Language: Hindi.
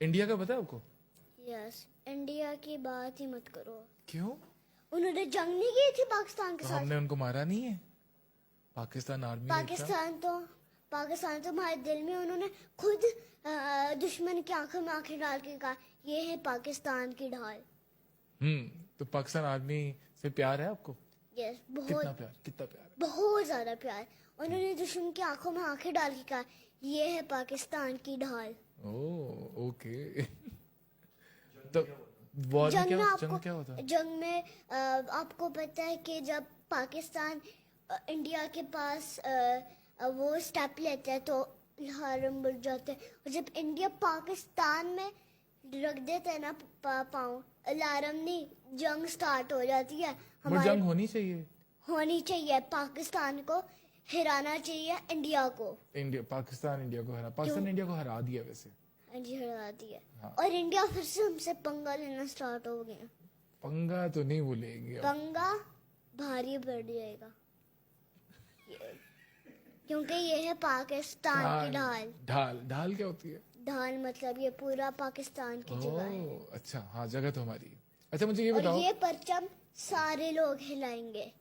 इंडिया का पता है आपको? यस, इंडिया की बात ही मत करो। क्यों? उन्होंने जंग नहीं की थी पाकिस्तान के तो साथ। हमने उनको मारा नहीं है? पाकिस्तान आर्मी ने इतना- पाकिस्तान तो हमारे दिल में, उन्होंने खुद दुश्मन की आंखों में आंखें डाल के कहा ये है पाकिस्तान की ढाल। तो पाकिस्तान आर्मी से प्यार है आपको? यस, कितना प्यार, कितना प्यार है? बहुत ज्यादा प्यार। उन्होंने दुश्मन की आंखों में आंखें डाल के कहा ये है पाकिस्तान की ढाल। Oh okay. तो वॉर में क्या जंग में क्या होता है? जंग में आपको पता है कि जब पाकिस्तान इंडिया के पास वो स्टेप लेते हैं तो अलार्म बज जाते हैं, और जब इंडिया पाकिस्तान में रख देते हैं ना पाँव, अलार्म नहीं, जंग स्टार्ट हो जाती है। वो जंग होनी चाहिए, पाकिस्तान को हिराना चाहिए इंडिया को। पाकिस्तान इंडिया को हरा, पाकिस्तान इंडिया को हरा दिया वैसे। हाँ जी, हरा दिया। हाँ। और इंडिया फिर से हमसे पंगा लेना स्टार्ट हो गया। पंगा तो नहीं बोलेंगे अब। पंगा भारी पड़ जाएगा, क्योंकि ये है पाकिस्तान की ढाल। ढाल ढाल क्या होती है? ढाल मतलब ये पूरा पाकिस्तान की जगह है। अच्छा, हाँ जगह तो हमारी है। अच्छा मुझे ये और बताओ। ये परचम सारे लोग हिलाएंगे।